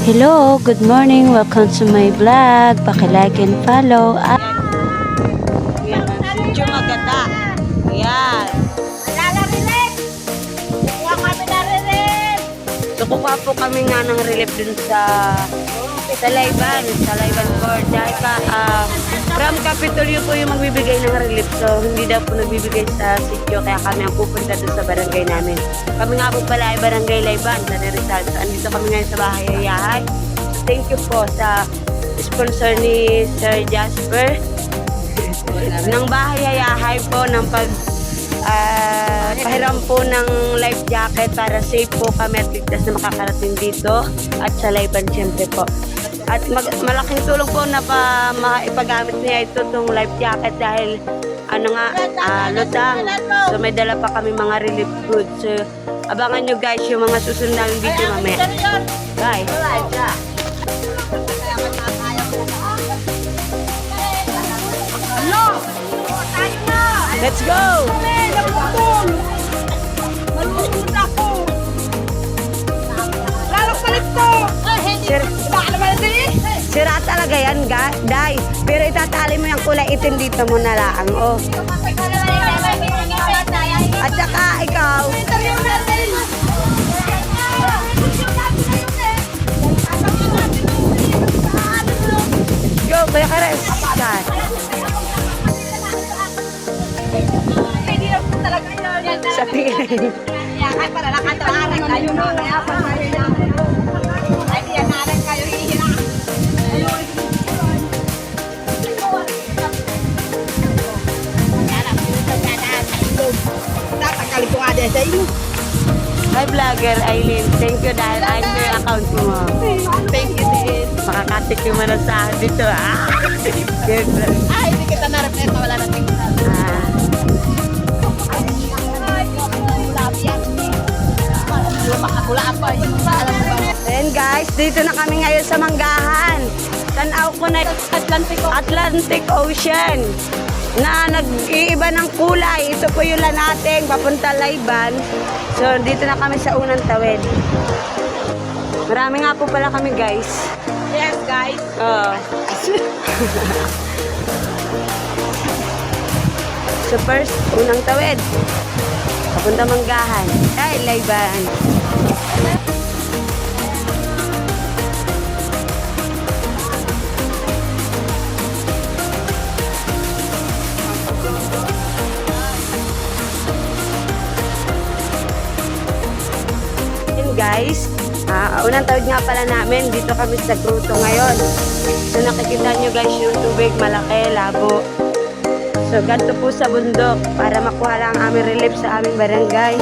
Hello, good morning. Welcome to my vlog. Paki-like and follow. Yan ang sityo maganda. Ayan. So kukuha po kami nga ng relief dun sa Layban Court. Dahil from Capitolio po yung magbibigay ng relief. So hindi daw po nagbibigay sa sityo. Kaya kami ang pupunta dun sa barangay namin. Kami nga po pala ay barangay Layban sa Rizal. So andito kami ngayon sa Bahay Yahay. So thank you po sa sponsor ni Sir Jasper ng Bahay Yahay po ng pahiram po ng life jacket para safe po kami at ligtas na makakarating dito at sa Layban syempre po. At malaking tulong po na maipagamit niya itong life jacket dahil lutang. So may dala pa kami mga relief goods. So abangan nyo guys yung mga susunod namin video mamaya. Bye! Let's go! Sira talaga yan, Day. Pero itatali mo yung kulay itim dito mo na lang, oh. At saka ikaw. Go, Kuya Kares. Sa tingin. Ay, para nakatawaran kayo na. Kaya pa ay, diyan na rin kayo hihira. Tatanggalin ko nga din sa inyo. Hi vlogger Aileen, thank you dahil I'm your account mo. Thank you din. Makakatik yung manasahan dito, ah. Good. Ay, hindi kita na-reflect. Wala na tingnan. Ayan guys, dito na kami ngayon sa Manggahan. Tanaw ko na Atlantic Ocean na nag-iiba ng kulay. Ito po yung lanating papunta Layban. So dito na kami sa unang tawid. Marami nga po pala kami guys. Yes, guys. So first, unang tawid. Papunta Manggahan. Ay, Layban. Guys, unang tawid nga pala namin, dito kami sa Gruto ngayon. So nakikita nyo guys yung tubig, malaki, labo. So ganito po sa bundok, para makuha lang ang aming relief sa aming barangay,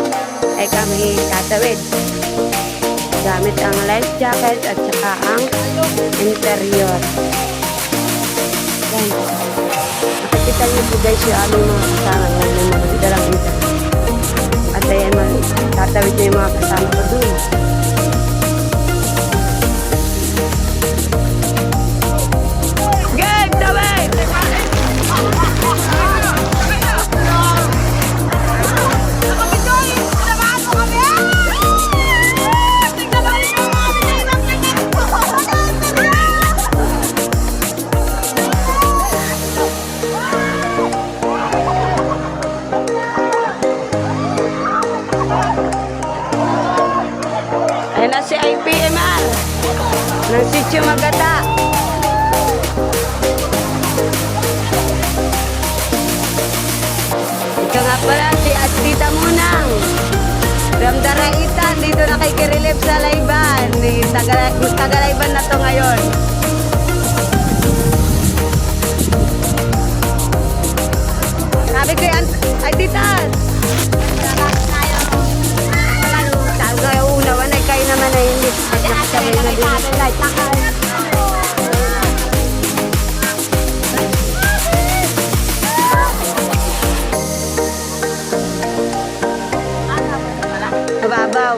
ay kami tatawid. Gamit ang life jacket at saka ang interior. Yan. Nakikita nyo po guys yung aming mga kasama. Yan yung mga dalang interior. At ayan, tatawid na yung mga kasama ko dun. Game, tawid! Ayan na si IPMR ng Sitio Magata. Ito nga pala si Tita Munang from Daraitan. Dito nakikirelief sa Layban. Taga-Layban na to ngayon. Sabi ko yan, ay Tita, unawan ay kayo naman ay hindi nakasabay na din. Mababaw.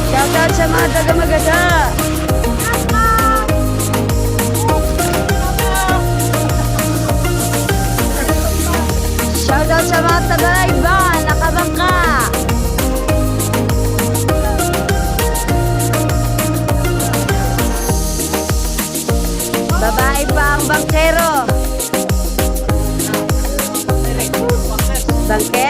Shoutout sa mga taga Magata. Buhay pa ang bangkero. Bangkero.